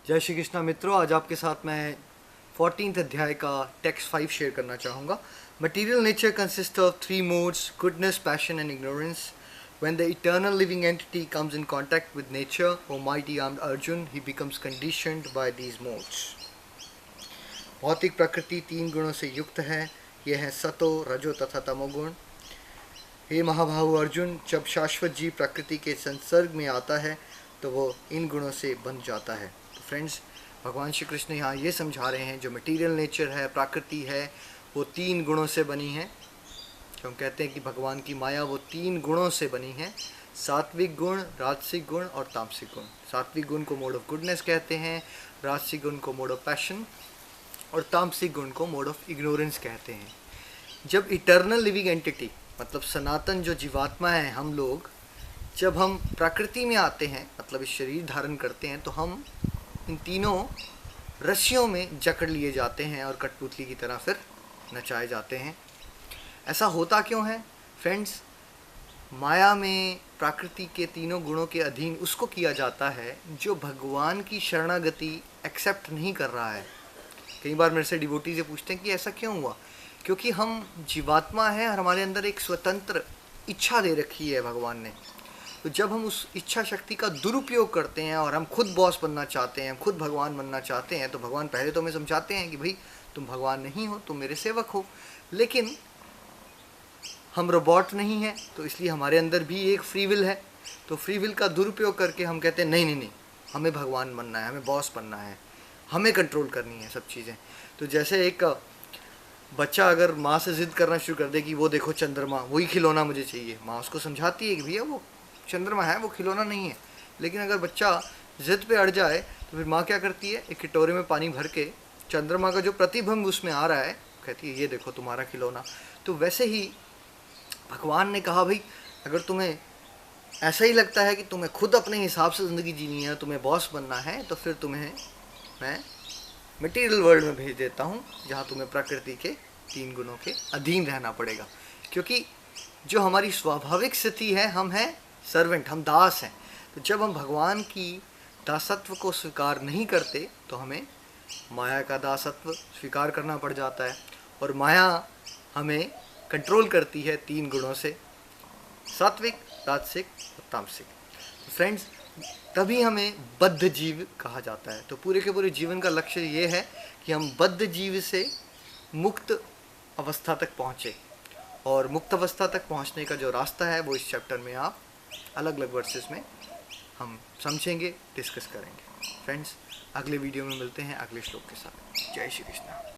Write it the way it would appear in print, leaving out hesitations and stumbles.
जय श्री कृष्णा मित्रों, आज आपके साथ मैं 14th अध्याय का टेक्स्ट 5 शेयर करना चाहूँगा। Material nature consist of 3 modes, goodness, passion and ignorance. When the eternal living entity comes in contact with nature, O mighty armed Arjun, he becomes conditioned by these modes. भौतिक प्रकृति 3 गुणों से युक्त है। ये है सतो, रजो तथा तमोगुण। हे महाबाहु अर्जुन, जब शाश्वत जीव प्रकृति के संसर्ग में आता है तो वो इन गुणों से बन जाता है। तो फ्रेंड्स, भगवान श्री कृष्ण यहाँ ये समझा रहे हैं जो मटेरियल नेचर है, प्रकृति है, वो 3 गुणों से बनी है। जो हम कहते हैं कि भगवान की माया वो 3 गुणों से बनी है, सात्विक गुण, राजसिक गुण और तामसिक गुण। सात्विक गुण को मोड ऑफ गुडनेस कहते हैं, राजसिक गुण को मोड ऑफ पैशन और तामसिक गुण को मोड ऑफ इग्नोरेंस कहते हैं। जब इटर्नल लिविंग एंटिटी मतलब सनातन जो जीवात्मा है, हम लोग जब हम प्रकृति में आते हैं मतलब इस शरीर धारण करते हैं तो हम इन तीनों रस्सियों में जकड़ लिए जाते हैं और कठपुतली की तरह फिर नचाए जाते हैं। ऐसा होता क्यों है फ्रेंड्स? माया में प्रकृति के तीनों गुणों के अधीन उसको किया जाता है जो भगवान की शरणागति एक्सेप्ट नहीं कर रहा है। कई बार मेरे से डिवोटी से पूछते हैं कि ऐसा क्यों हुआ? क्योंकि हम जीवात्मा है और हमारे अंदर एक स्वतंत्र इच्छा दे रखी है भगवान ने। तो जब हम उस इच्छा शक्ति का दुरुपयोग करते हैं और हम खुद बॉस बनना चाहते हैं, खुद भगवान बनना चाहते हैं, तो भगवान पहले तो हमें समझाते हैं कि भाई तुम भगवान नहीं हो, तुम मेरे सेवक हो। लेकिन हम रोबोट नहीं हैं, तो इसलिए हमारे अंदर भी एक फ्री विल है। तो फ्री विल का दुरुपयोग करके हम कहते हैं नहीं नहीं नहीं, हमें भगवान बनना है, हमें बॉस बनना है, हमें कंट्रोल करनी है सब चीज़ें। तो जैसे एक बच्चा अगर माँ से ज़िद करना शुरू कर दे कि वो देखो चंद्रमा, वही खिलौना मुझे चाहिए, माँ उसको समझाती है कि भैया वो चंद्रमा है, वो खिलौना नहीं है। लेकिन अगर बच्चा ज़िद पे अड़ जाए तो फिर माँ क्या करती है, एक कटोरे में पानी भर के चंद्रमा का जो प्रतिबिंब उसमें आ रहा है कहती है ये देखो तुम्हारा खिलौना। तो वैसे ही भगवान ने कहा भाई अगर तुम्हें ऐसा ही लगता है कि तुम्हें खुद अपने हिसाब से ज़िंदगी जीनी है, तुम्हें बॉस बनना है, तो फिर तुम्हें मैं मटेरियल वर्ल्ड में भेज देता हूँ जहाँ तुम्हें प्रकृति के 3 गुणों के अधीन रहना पड़ेगा। क्योंकि जो हमारी स्वाभाविक स्थिति है, हम हैं सर्वेंट, हम दास हैं। तो जब हम भगवान की दासत्व को स्वीकार नहीं करते तो हमें माया का दासत्व स्वीकार करना पड़ जाता है। और माया हमें कंट्रोल करती है 3 गुणों से, सात्विक, राजसिक और तामसिक। तो फ्रेंड्स, तभी हमें बद्ध जीव कहा जाता है। तो पूरे के पूरे जीवन का लक्ष्य ये है कि हम बद्ध जीव से मुक्त अवस्था तक पहुँचे। और मुक्त अवस्था तक पहुँचने का जो रास्ता है वो इस चैप्टर में आप अलग अलग वर्सेस में हम समझेंगे, डिस्कस करेंगे। फ्रेंड्स, अगले वीडियो में मिलते हैं अगले श्लोक के साथ। जय श्री कृष्ण।